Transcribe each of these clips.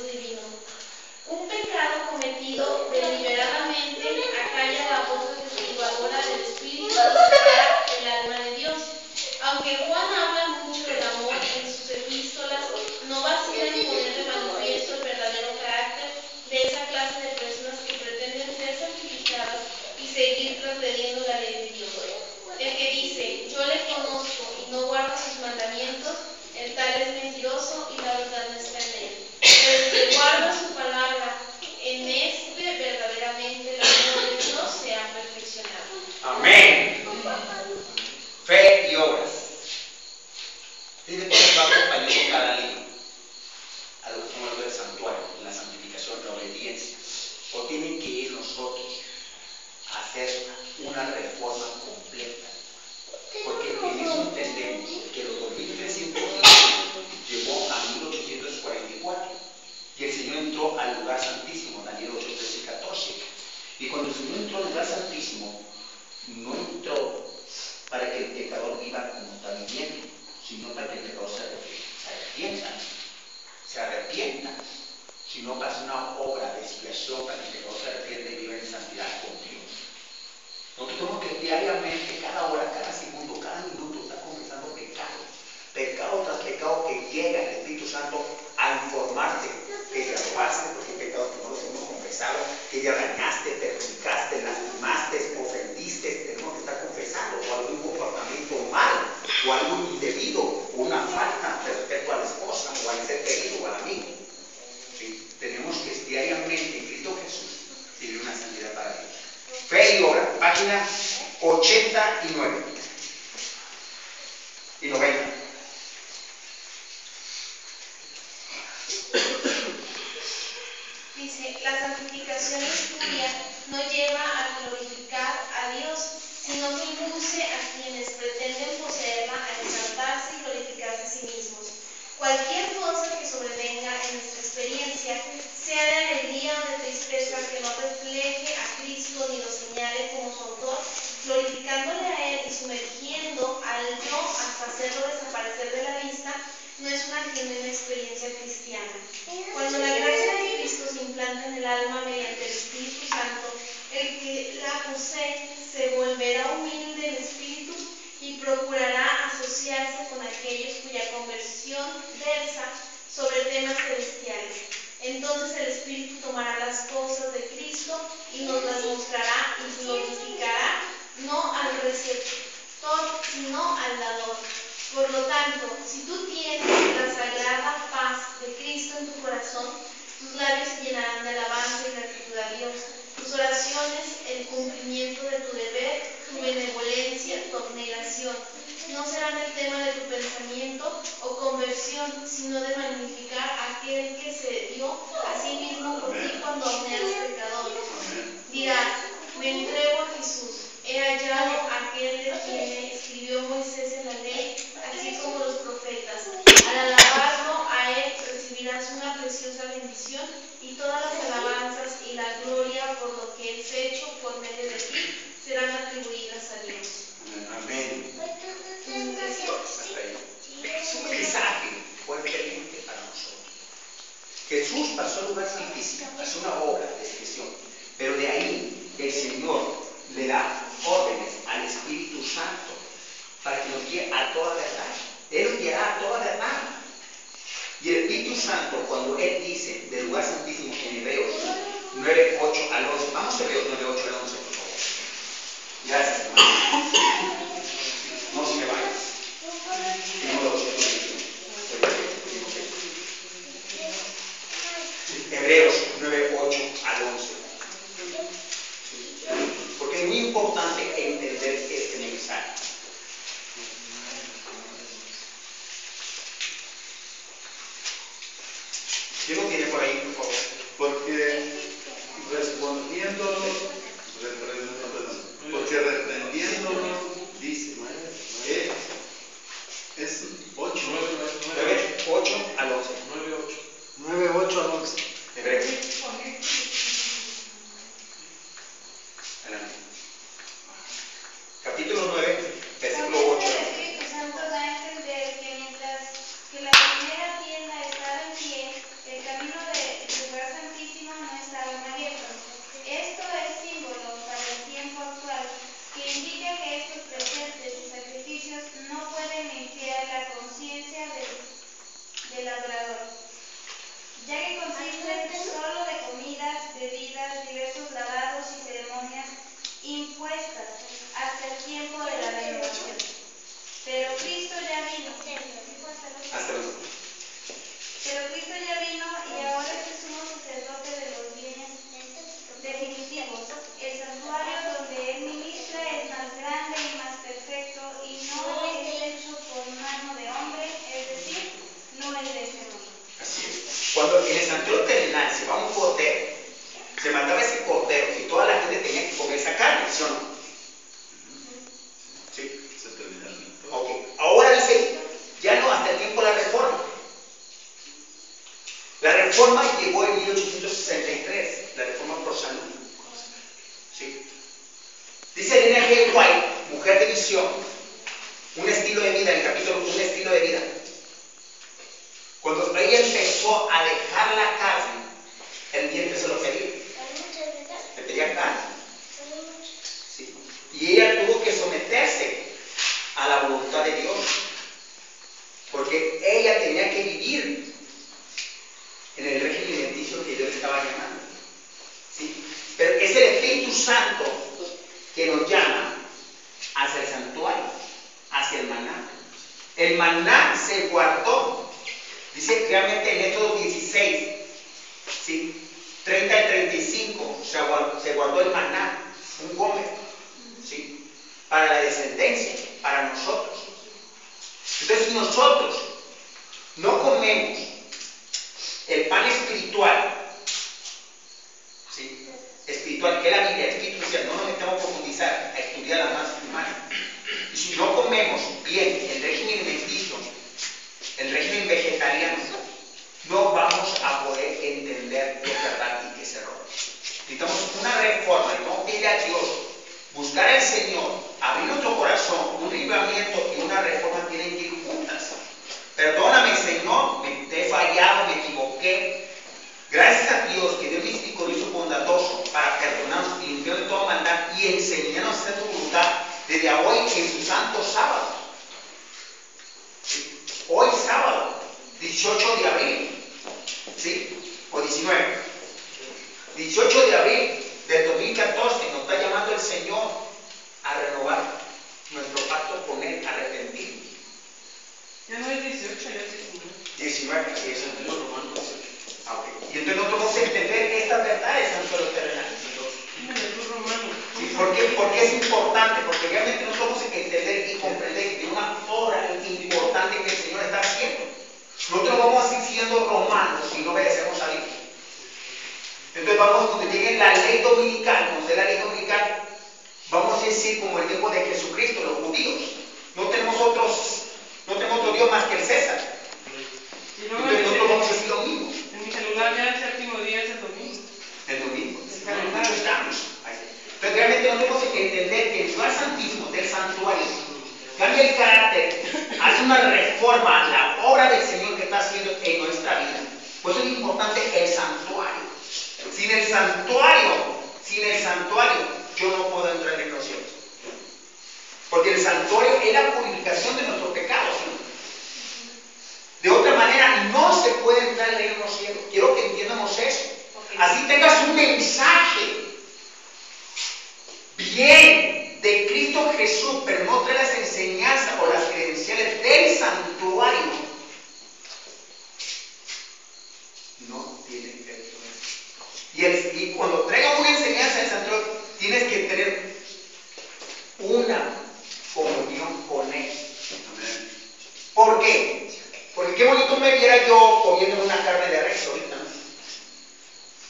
divino. Un pecado cometido deliberadamente acalla la voz apaciguadora del Espíritu y separa el alma de Dios. Aunque Juan habla mucho del amor en sus epístolas, no vacila en poner de manifiesto el verdadero carácter de esa clase de personas que pretenden ser santificadas y seguir transgrediendo la ley de Dios. El que dice, yo le conozco y no guarda sus mandamientos, el tal es mentiroso y la verdad no está en él. Pero el que guarda su palabra, en este verdaderamente el amor de Dios se ha perfeccionado. Amén. Fe y obras. Fíjate cómo va acompañando cada libro. Algo como lo del santuario, la santificación, la obediencia. O tienen que ir nosotros a hacer una reforma completa. Porque en eso entendemos que los 2300 llegó a 1844 y el Señor entró al lugar santísimo, Daniel 8, 13 y 14. Y cuando el Señor entró al lugar santísimo, no entró para que el pecador viva como está viviendo, sino para que el pecador se arrepienta, sino para hacer una obra de expiación para que el pecador se arrepienta y viva en santidad con Dios. Nosotros tenemos que diariamente, cada hora, cada segundo, cada minuto, estar confesando pecado tras pecado que llega el Espíritu Santo a informarte que ya lo haces, porque hay pecados que no los hemos confesado, que ya dañaste, perjudicaste, lastimaste, ofendiste, tenemos que estar confesando, o algún comportamiento mal, o algo indebido, o una falta respecto a la esposa, o al ser querido, o al amigo. ¿Sí? Tenemos que diariamente en Cristo Jesús vivir una santidad para Dios. Fe y obra, página 89 y 90. Dice, la santificación espuria no lleva a glorificar a Dios, sino que induce a quienes pretenden poseerla a exaltarse y glorificarse a sí mismos. Cualquier cosa que sobrevenga en nuestra experiencia, sea de alegría o de tristeza, que no refleje a Cristo ni lo señale como su autor, glorificándole a Él y sumergiendo al yo hasta hacerlo desaparecer de la vista, no es una genuina experiencia cristiana. Cuando la gracia de Cristo se implanta en el alma mediante el Espíritu Santo, el que la posee se volverá humilde en espíritu y procurará asociarse con aquellos cuya conversión versa sobre temas celestiales. Entonces el Espíritu tomará las cosas de Cristo y nos las mostrará y glorificará no al receptor, sino al dador. Por lo tanto, si tú tienes la sagrada paz de Cristo en tu corazón, tus labios se llenarán de alabanza y gratitud a Dios. Tus oraciones, el cumplimiento de tu deber, tu benevolencia, tu abnegación, no serán el tema de tu pensamiento o conversión, sino de magnificar a aquel que se dio a sí mismo por ti cuando aún eras pecador. Dirás, me entrego a Jesús, he hallado a aquel de quien escribió Moisés en la ley, así como los profetas. Al alabarlo a él recibirás una preciosa bendición y todas las alabanzas y la gloria por lo que es hecho por medio de ti serán atribuidas a Dios. Amén. Es un mensaje fuertemente para nosotros. Jesús pasó un lugar difícil, pasó una obra de expresión, pero de ahí el Señor le da órdenes al Espíritu Santo para que nos guíe a toda verdad. Él nos guiará a toda verdad. Y el Espíritu Santo, cuando Él dice del lugar santísimo en Hebreos 9, 8 al 11, vamos a Hebreos 9, 8 al 11, por favor. Gracias, hermano. No se me vayan. Hebreos 9, 8 al 11. Porque es muy importante entender este mensaje. ¿Quién lo tiene por ahí, por favor? Porque reprendiéndonos, dice, es 8, 9, 8 al 11. 9, 8 al 11. Hebreos. Adelante. Capítulo 9, versículo 8. El Espíritu Santo da a entender que mientras que la primera tienda estaba en pie, el camino de Cuando en el santuario terrenal se va un cordero, se mataba ese cordero y toda la gente tenía que comer esa carne, ¿sí o no? Sí. Se termina el mito. Ok. Ahora dice, ya no hasta el tiempo de la reforma. La reforma llegó en 1863, la reforma por salud. ¿Sí? Dice Elena G. White, Mujer de Visión, un estilo de vida, en el capítulo Un estilo de vida. Cuando ella empezó a dejar la carne, el día empezó a pedir. Le pedía carne. ¿Sí? Y ella tuvo que someterse a la voluntad de Dios. Porque ella tenía que vivir en el régimen alimenticio que Dios le estaba llamando. ¿Sí? Pero es el Espíritu Santo que nos llama hacia el santuario, hacia el maná. El maná se guardó, dice realmente en Éxodo 16, ¿sí? 30 y 35, se guardó el maná, un gomer, ¿sí? Para la descendencia, para nosotros. Entonces, si nosotros no comemos el pan espiritual, ¿sí? Espiritual, que es la Biblia, espíritu especial, no nos metemos a profundizar, a estudiar la más humana. Y si no comemos bien el régimen alimenticio, el régimen vegetariano, no vamos a poder entender qué es verdad y qué es error. Necesitamos una reforma, no pedirle a Dios, buscar al Señor, abrir nuestro corazón, un avivamiento y una reforma tienen que ir juntas. Perdóname, Señor, te he fallado, me equivoqué. Gracias a Dios que Dios misericordioso y bondadoso para perdonarnos y limpiarnos de toda maldad y enseñarnos a hacer tu voluntad desde hoy en su santo sábado. ¿Sí? Hoy sábado, 18 de abril, ¿sí? O 19. 18 de abril del 2014 nos está llamando el Señor a renovar nuestro pacto con Él, arrepentido. Ya no es 18, ya es 19, así es. en los Romanos 18. Okay. Y entonces nosotros vamos a entender estas verdades en nuestro terrenal. Sí, ¿Por qué es importante? Porque realmente nosotros tenemos que entender y comprender que una obra importante que el Señor está haciendo. Nosotros vamos a seguir siendo romanos si no obedecemos a Dios. Entonces vamos, cuando llegue la ley dominical, cuando sea la ley dominical, vamos a decir como el tiempo de Jesucristo, los judíos. No tenemos otro Dios más que el César. Entonces nosotros vamos a decir lo mismo. En mi celular ya el séptimo día es el domingo. El domingo. El calendario. Entonces realmente nosotros tenemos que entender que el lugar santísimo del santuario cambia el carácter, hace una reforma a la obra del Señor que está haciendo en nuestra vida. Por eso es importante el santuario. Sin el santuario, yo no puedo entrar en los cielos. Porque el santuario es la purificación de nuestros pecados. De otra manera, no se puede entrar en los cielos. Quiero que entiendamos eso. Así tengas un mensaje bien de Cristo Jesús, pero no trae las enseñanzas o las credenciales del santuario, no tiene efecto. Y cuando traiga una enseñanza del santuario, tienes que tener una comunión con Él. Amén. ¿Por qué? Porque qué bonito me viera yo comiendo una carne de res ahorita, ¿no?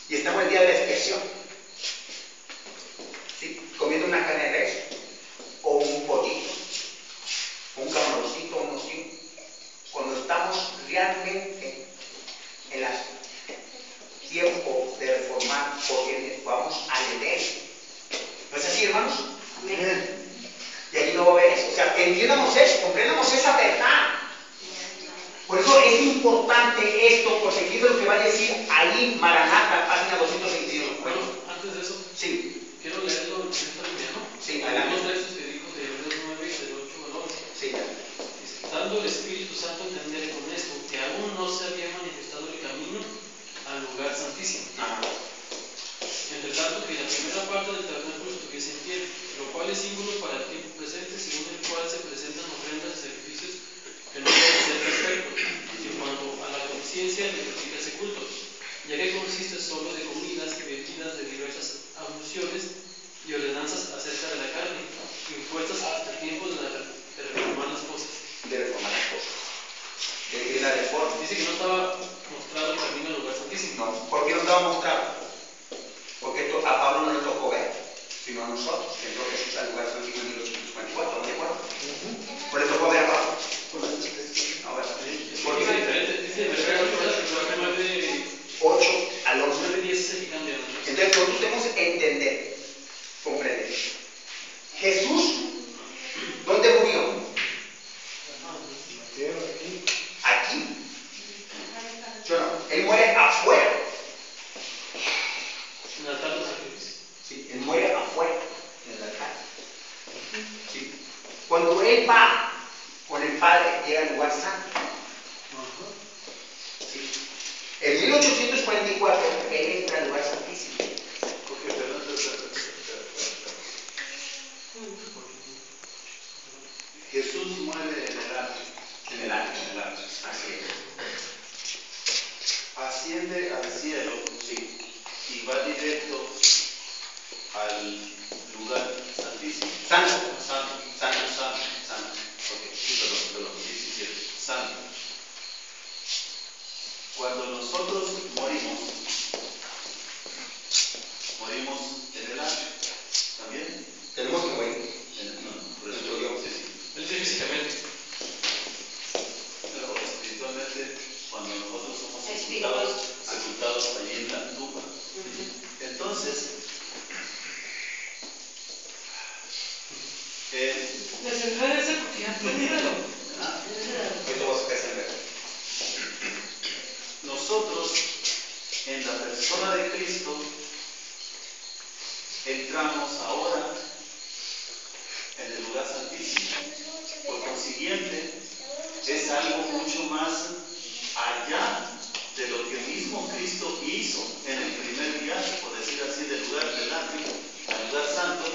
Y estamos el día de la expiación. ¿Sí? Comiendo una carne de res, o un pollito, un camaroncito, un osito. Cuando estamos realmente en el tiempo de reformar, porque vamos a leer. ¿No es así, hermanos? Amén. Y allí no va a haber eso. O sea, entiendamos eso, comprendamos esa verdad. Por eso es importante esto, porque aquí es lo que va a decir ahí, Maranata, página 222. Bueno, antes de eso, Sí, quiero leerlo en esta línea, ¿no? sí, Hay adelante. unos textos que dijo de Hebreos 9, del 8 al 11. Sí, Dice, dando el Espíritu Santo a entender con esto, que aún no se había manifestado el camino al lugar santísimo. ajá. Entre tanto, que la primera parte del tabernáculo estuviese en pie, lo cual es símbolo para el tiempo presente, según el cual se presentan ofrendas y sacrificios que no pueden ser perfectos, en cuanto a la conciencia de ese culto, ya que consiste solo de comidas y bebidas de diversas abluciones y ordenanzas acerca de la carne, impuestas hasta el tiempo de reformar las cosas. De reformar las cosas. De la reforma. Dice que no estaba mostrado el camino al lugar Santísimo, no. ¿Por qué no estaba mostrado? Porque a Pablo no le tocó ver, sino a nosotros, que entró Jesús al lugar santísimo en 1854, ¿no de acuerdo? ¿O le tocó ver a Pablo? No, ¿verdad? ¿Por qué? Dice, 8 al 11. 9:10 es el que cambia. Entonces nosotros tenemos que entender, comprender. Jesús, ¿dónde murió? Aquí. ¿Sí o no? Él muere afuera. En el altar de sacrificio. Sí, él muere afuera, en el altar. Sí. Cuando él va con el Padre, llega al lugar santo. Sí. En 1844, él entra al lugar santísimo. Jesús muere en el alto. En el alto. Así es. Asciende al cielo, sí, y va directo al lugar santísimo. Santo. Ok, sí, perdón, 17. Santo. Cuando nosotros morimos en el alto. ¿También? Tenemos que morir. No, por eso Nuestro Dios. sí. Él dice físicamente. Pero espiritualmente, cuando nosotros somos sepultados allí en la tumba. Entonces, Desenrédese porque ya olvídalo. Hoy te vas a casar. nosotros en la persona de Cristo entramos ahora en el lugar santísimo. Por consiguiente, es algo mucho más allá de lo que mismo Cristo hizo en el primer viaje, por decir así, del lugar del atrio al lugar santo,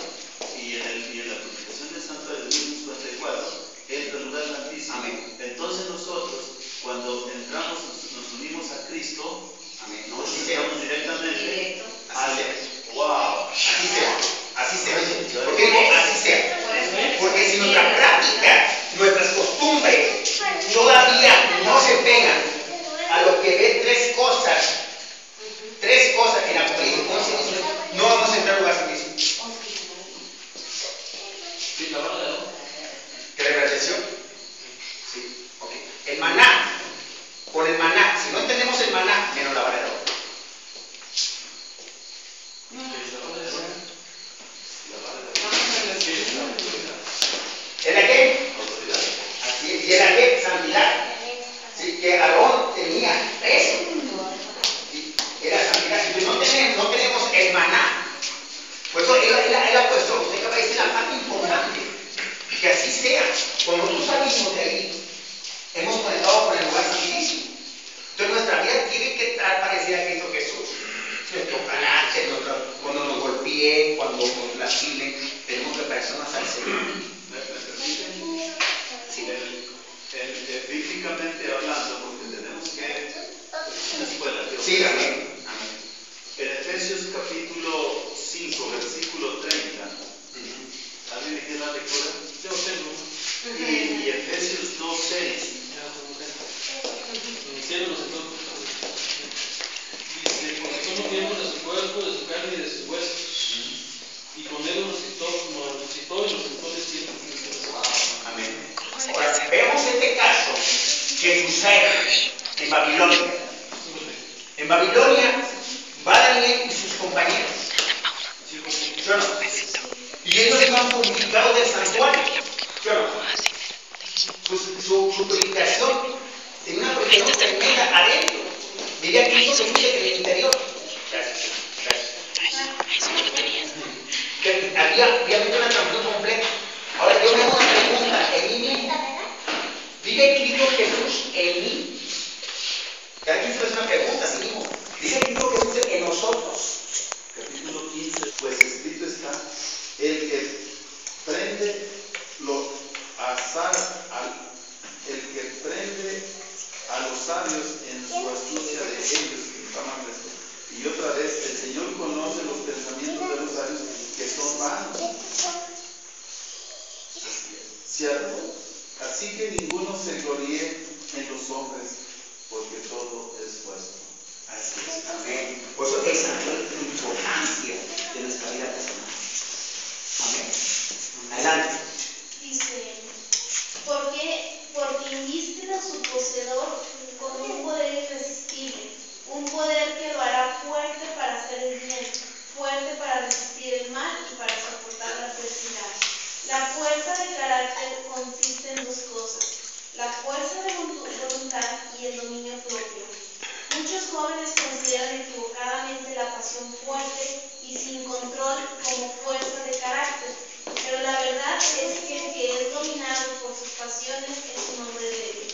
y en la purificación del santuario de 1954 entra el lugar santísimo. Amén. Entonces nosotros, cuando entramos, nos unimos a Cristo. Amén. Nosotros Así sea. entramos directamente Así al... sea. ¡Wow! Así sea. Así sea. ¿Por qué digo así sea? Porque si nuestra práctica, nuestras costumbres todavía no se pegan a lo que ve tres cosas en Apocalipsis 11, no vamos a entrar al lugar santísimo. Sí, la vara de Aarón. ¿Qué revelación? Sí, ok. El maná, por el maná, si no entendemos el maná, menos la vara de Aarón. ¿Era qué? Así es, y era qué? Santidad. Sí, que Aarón tenía eso. Sí, era santidad. Entonces no tenemos el maná. Por eso él ha puesto, usted acaba de decir la parte importante, que así sea. Cuando nosotros salimos de ahí, hemos conectado con el lugar santísimo. Entonces nuestra vida tiene que estar parecida a Cristo Jesús. Nuestro carácter, cuando nos golpeen, cuando nos lastimen, tenemos que parecernos al Señor. Sí. Bíblicamente hablando, porque tenemos que... Es una escuela. Sí, amén. En Efesios capítulo 5, versículo 30. ¿Alguien le quiere la lectura? Yo tengo. Y Efesios 2:6. En el cielo los entonces. Dice, porque somos miembros de su cuerpo, de su carne y de sus huesos. Y con él nos resucitó y nos sentó de siempre. Amén. Ahora, veamos este caso que sucede en Babilonia. En Babilonia va Daniel y sus compañeros. ¿Sí o no? Y ellos iban purificados del santuario. ¿Sí o no? Su purificación tenía una purificación tremenda adentro. Diría que eso que en el interior. Gracias. Había metido una transfusión completa. Ahora yo me hago una pregunta en mí mismo. ¿Dice Cristo Jesús en mí? Cada quien se hace una pregunta a sí mismo. ¿Dice Cristo Jesús en nosotros? Capítulo 15, pues escrito está, el que prende el que prende a los sabios en su astucia de ellos que llaman esto. Y otra vez, el Señor conoce los pensamientos de los sabios que son vanos. Así que ninguno se gloríe en los hombres, porque todo es vuestro. Así es, amén. Por eso esa es la importancia de nuestra vida personal. Amén. Adelante. Dice, porque invisten a su poseedor con un poder irresistible, un poder que lo hará fuerte para hacer el bien, fuerte para resistir el mal y para soportar la adversidad. La fuerza de carácter consiste en dos cosas: la fuerza de voluntad y el dominio propio. Muchos jóvenes consideran equivocadamente la pasión fuerte y sin control como fuerza de carácter, pero la verdad es que el que es dominado por sus pasiones es un hombre débil.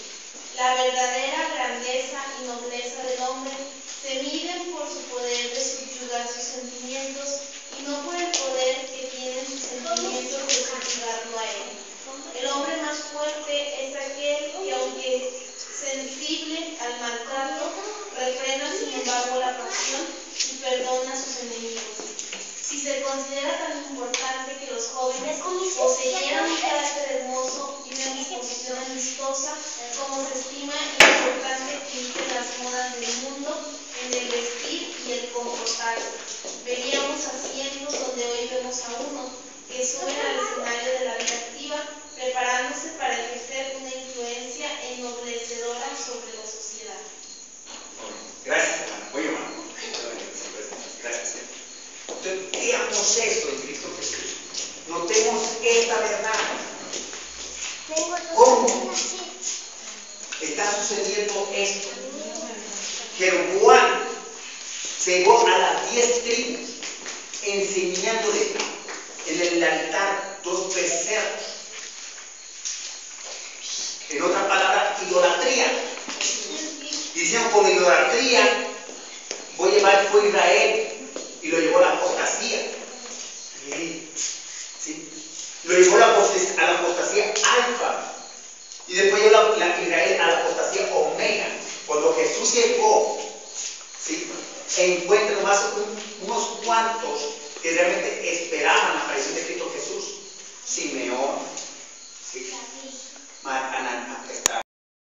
La verdadera grandeza y nobleza del hombre se miden por su poder de subyugar sus sentimientos y no por el poder que tienen sus sentimientos de subyugarlo a él. El hombre más fuerte es aquel que, aunque sensible al maltrato, refrena sin embargo la pasión y perdona a sus enemigos. Si se considera tan importante que los jóvenes poseyeran un carácter hermoso y una disposición amistosa, como se estima importante que imiten las modas del mundo en el vestir y el comportarse, veríamos a cientos donde hoy vemos a uno que suben al escenario de la vida activa, preparándose para ejercer una influencia ennoblecedora sobre la sociedad. Gracias, hermano. Oye, hermano. Gracias. Entonces, veamos esto en Cristo Jesús. Notemos esta verdad. ¿Cómo está sucediendo esto? Jeroboam llegó a las 10 tribus enseñándole en el altar 2 becerros. En otras palabras, idolatría. Dicen, con idolatría voy a llevar el fuego a Israel, y lo llevó a la apostasía. ¿Sí? Lo llevó a la apostasía alfa, y después llevó a Israel a la apostasía omega. Cuando Jesús llegó, ¿sí?, encuentra nomás unos cuantos que realmente